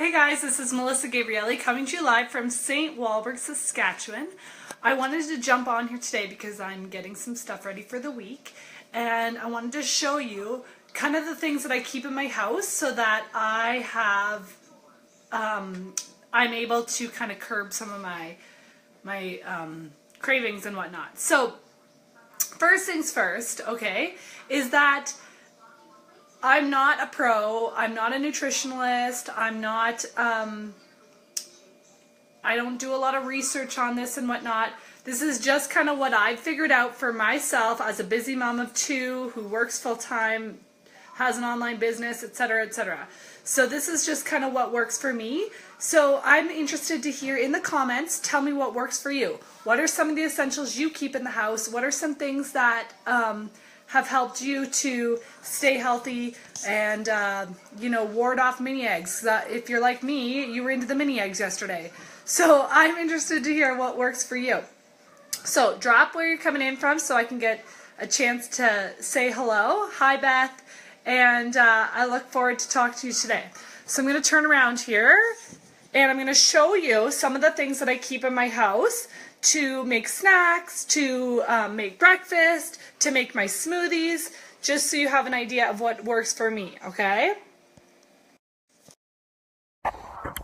Hey guys, this is Melissa Gabrielli coming to you live from St. Walburg, Saskatchewan. I wanted to jump on here today because I'm getting some stuff ready for the week, and I wanted to show you kind of the things that I keep in my house so that I have, I'm able to kind of curb some of my cravings and whatnot. So first things first, okay, is that I'm not a pro, I'm not a nutritionalist, I'm not, I don't do a lot of research on this and whatnot. This is just kind of what I've figured out for myself as a busy mom of two who works full-time, has an online business, etc., etc. So this is just kind of what works for me. So I'm interested to hear in the comments, tell me what works for you. What are some of the essentials you keep in the house? What are some things that have helped you to stay healthy and, ward off mini eggs? If you're like me, you were into the mini eggs yesterday. So I'm interested to hear what works for you. So drop where you're coming in from so I can get a chance to say hello. Hi, Beth. And I look forward to talking to you today. So I'm going to turn around here and I'm going to show you some of the things that I keep in my house to make snacks, to make breakfast, to make my smoothies, just so you have an idea of what works for me, okay?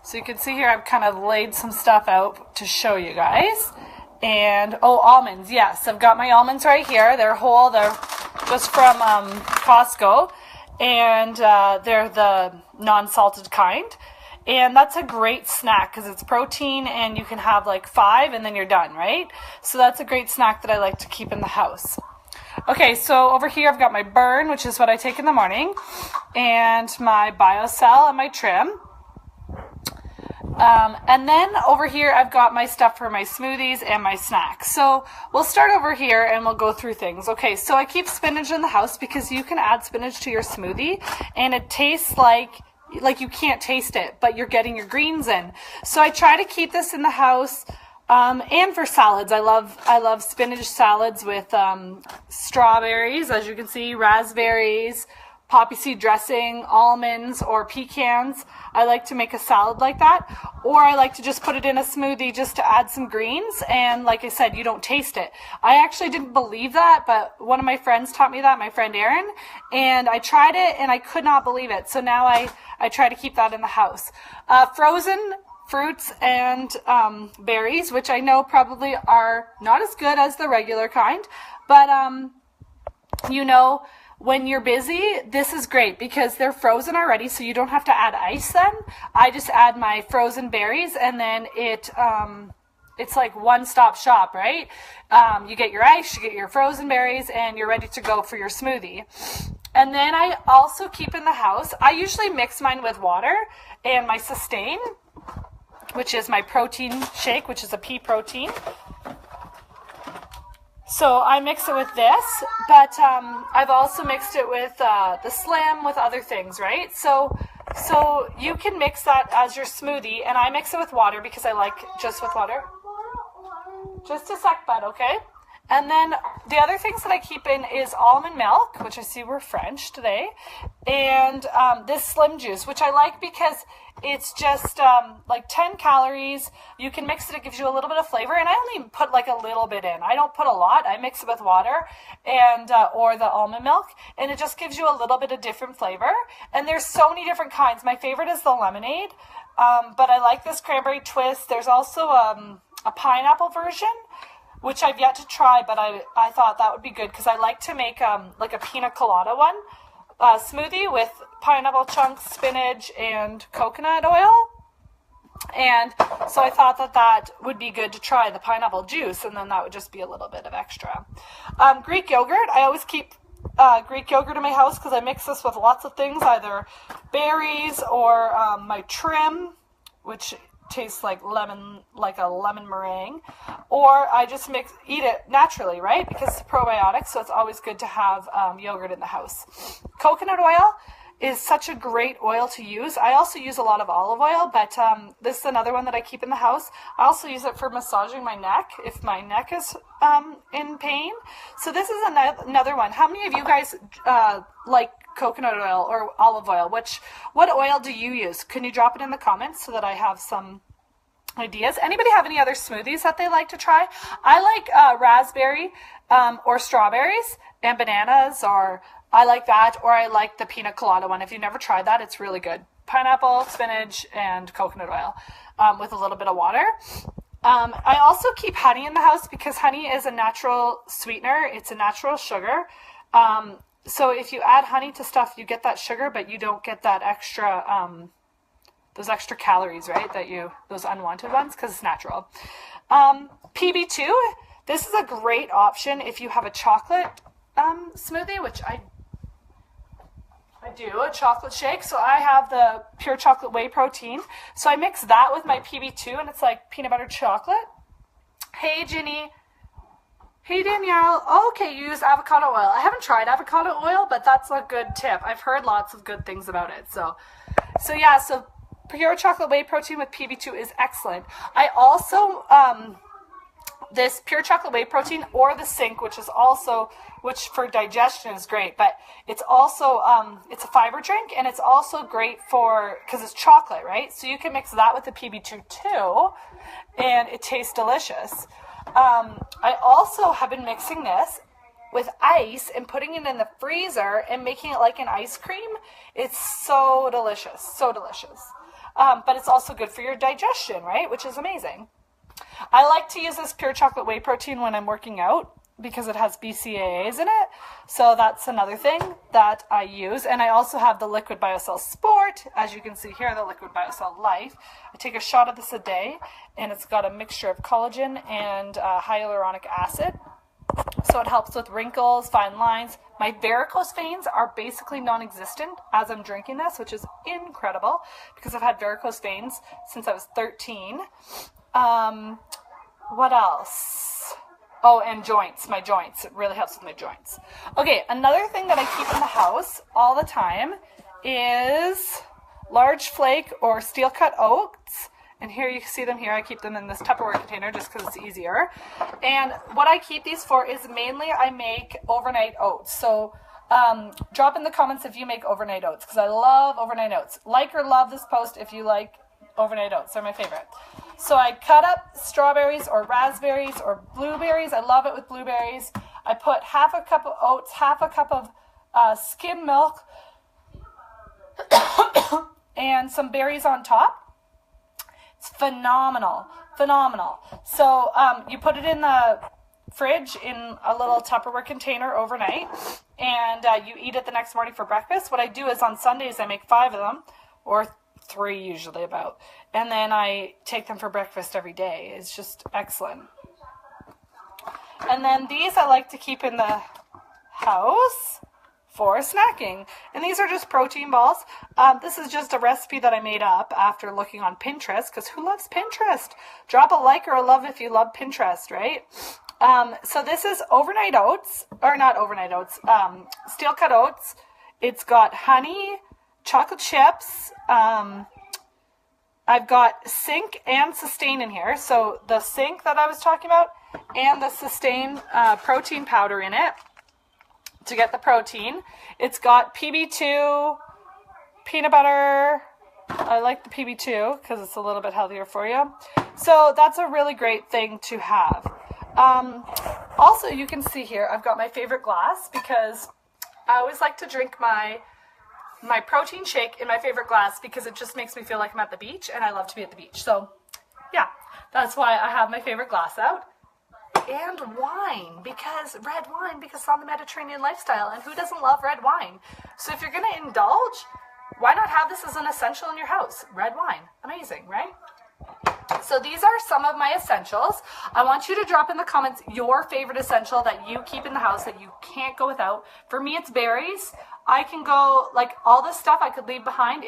So you can see here I've kind of laid some stuff out to show you guys. And, oh, almonds, yes, I've got my almonds right here. They're whole, they're just from Costco, and they're the non-salted kind. And that's a great snack because it's protein and you can have like 5 and then you're done, right? So that's a great snack that I like to keep in the house. Okay, so over here I've got my Burn, which is what I take in the morning, and my BioCell and my Trim. And then over here I've got my stuff for my smoothies and my snacks. So we'll start over here and we'll go through things. Okay, so I keep spinach in the house because you can add spinach to your smoothie and it tastes like you can't taste it, but you're getting your greens in. So I try to keep this in the house. And for salads, I love spinach salads with strawberries, as you can see, raspberries, poppy seed dressing, almonds, or pecans. I like to make a salad like that, or I like to just put it in a smoothie just to add some greens, and like I said, you don't taste it. I actually didn't believe that, but one of my friends taught me that, my friend Erin, and I tried it and I could not believe it. So now I try to keep that in the house. Frozen fruits and berries, which I know probably are not as good as the regular kind, but when you're busy, this is great because they're frozen already, so you don't have to add ice then. I just add my frozen berries and then it's like one-stop shop, right? You get your ice, you get your frozen berries, and you're ready to go for your smoothie. And then I also keep in the house, I usually mix mine with water and my Sustain, which is my protein shake, which is a pea protein. So I mix it with this, but I've also mixed it with the Slim, with other things, right? So you can mix that as your smoothie, and I mix it with water because I like just with water. Just a sec, bud, okay? And then the other things that I keep in is almond milk, which I see we're French today, and this Slim juice, which I like because it's just like 10 calories. You can mix it, it gives you a little bit of flavor, and I only put like a little bit in. I don't put a lot. I mix it with water and or the almond milk, and it just gives you a little bit of different flavor. And there's so many different kinds. My favorite is the lemonade, but I like this cranberry twist. There's also a pineapple version, which I've yet to try, but I thought that would be good because I like to make like a pina colada one, smoothie with pineapple chunks, spinach, and coconut oil. And so I thought that would be good to try, the pineapple juice, and then that would just be a little bit of extra. Greek yogurt, I always keep Greek yogurt in my house because I mix this with lots of things, either berries or my Trim, which tastes like lemon, like a lemon meringue, or I just eat it naturally, right? Because it's probiotic, so it's always good to have yogurt in the house. Coconut oil is such a great oil to use. I also use a lot of olive oil, but this is another one that I keep in the house. I also use it for massaging my neck if my neck is in pain. So this is another one. How many of you guys like coconut oil or olive oil? What oil do you use? Can you drop it in the comments so that I have some ideas? Anybody have any other smoothies that they like to try? I like raspberry or strawberries and bananas, or I like that, or I like the pina colada one. If you've never tried that, it's really good. Pineapple, spinach, and coconut oil with a little bit of water. I also keep honey in the house because honey is a natural sweetener. It's a natural sugar. So if you add honey to stuff, you get that sugar, but you don't get that extra, those extra calories, right? Those unwanted ones, because it's natural. PB2, this is a great option if you have a chocolate smoothie, which I do, a chocolate shake. So I have the pure chocolate whey protein. So I mix that with my PB2 and it's like peanut butter chocolate. Hey, Ginny. Hey, Danielle. Oh, okay, you use avocado oil. I haven't tried avocado oil, but that's a good tip. I've heard lots of good things about it. So yeah, so pure chocolate whey protein with PB2 is excellent. I also, this pure chocolate whey protein or the Sync, which for digestion is great, but it's also, it's a fiber drink, and it's also great because it's chocolate, right? So you can mix that with the PB2 too, and it tastes delicious. I also have been mixing this with ice and putting it in the freezer and making it like an ice cream. It's so delicious, so delicious. But it's also good for your digestion, right? Which is amazing. I like to use this pure chocolate whey protein when I'm working out because it has BCAAs in it. So that's another thing that I use. And I also have the Liquid BioCell Sport. As you can see here, the Liquid BioCell Life. I take a shot of this a day, and it's got a mixture of collagen and hyaluronic acid. So it helps with wrinkles, fine lines. My varicose veins are basically non-existent as I'm drinking this, which is incredible because I've had varicose veins since I was 13. What else? Oh, and joints, my joints. It really helps with my joints. Okay, another thing that I keep in the house all the time is large flake or steel cut oats. And here you can see them here. I keep them in this Tupperware container just because it's easier. And what I keep these for is mainly I make overnight oats. So drop in the comments if you make overnight oats because I love overnight oats. Like or love this post if you like overnight oats. They're my favorite. So I cut up strawberries or raspberries or blueberries. I love it with blueberries. I put half a cup of oats, half a cup of skim milk, and some berries on top. It's phenomenal, phenomenal. So you put it in the fridge in a little Tupperware container overnight, and you eat it the next morning for breakfast. What I do is on Sundays I make 5 of them, or 3 usually about, and then I take them for breakfast every day. It's just excellent. And then these I like to keep in the house for snacking. And these are just protein balls. This is just a recipe that I made up after looking on Pinterest, because who loves Pinterest? Drop a like or a love if you love Pinterest, right? So this is overnight oats, or not overnight oats, steel cut oats. It's got honey, chocolate chips. I've got Sync and Sustain in here. So the Sync that I was talking about and the Sustain protein powder in it to get the protein. It's got PB2, peanut butter. I like the PB2 because it's a little bit healthier for you. So that's a really great thing to have. Also, you can see here, I've got my favorite glass because I always like to drink my protein shake in my favorite glass because it just makes me feel like I'm at the beach, and I love to be at the beach. So yeah, that's why I have my favorite glass out. And wine, because red wine, because it's on the Mediterranean lifestyle, and who doesn't love red wine? So if you're going to indulge, why not have this as an essential in your house? Red wine, amazing, right? So these are some of my essentials. I want you to drop in the comments your favorite essential that you keep in the house that you can't go without. For me, it's berries. I can go, like, all this stuff I could leave behind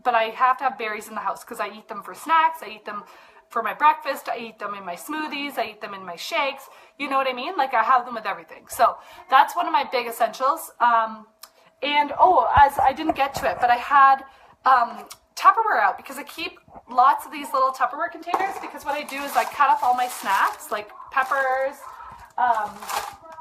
but I have to have berries in the house because I eat them for snacks. I eat them for my breakfast. I eat them in my smoothies. I eat them in my shakes. You know what I mean? Like, I have them with everything. So that's one of my big essentials. And, as I didn't get to it, but I had Tupperware out because I keep lots of these little Tupperware containers because what I do is I cut up all my snacks, like peppers,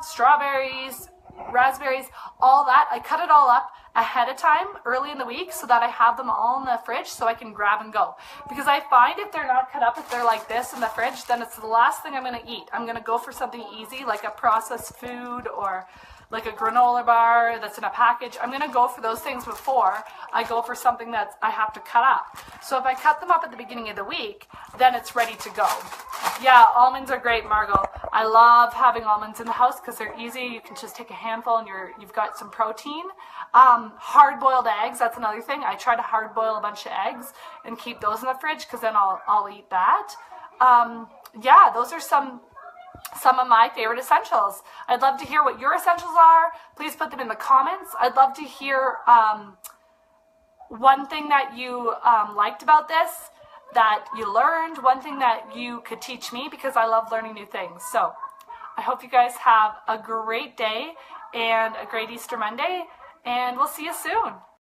strawberries, raspberries, all that. I cut it all up ahead of time early in the week so that I have them all in the fridge so I can grab and go. Because I find if they're not cut up, if they're like this in the fridge, then it's the last thing I'm going to eat. I'm going to go for something easy like a processed food or like a granola bar that's in a package. I'm going to go for those things before I go for something that I have to cut up. So if I cut them up at the beginning of the week, then it's ready to go. Yeah, almonds are great, Margot. I love having almonds in the house because they're easy. You can just take a handful and you've got some protein. Hard-boiled eggs, that's another thing. I try to hard-boil a bunch of eggs and keep those in the fridge because then I'll eat that. Yeah, those are some of my favorite essentials. I'd love to hear what your essentials are. Please put them in the comments. I'd love to hear one thing that you liked about this, that you learned, one thing that you could teach me, because I love learning new things. So I hope you guys have a great day and a great Easter Monday, and we'll see you soon.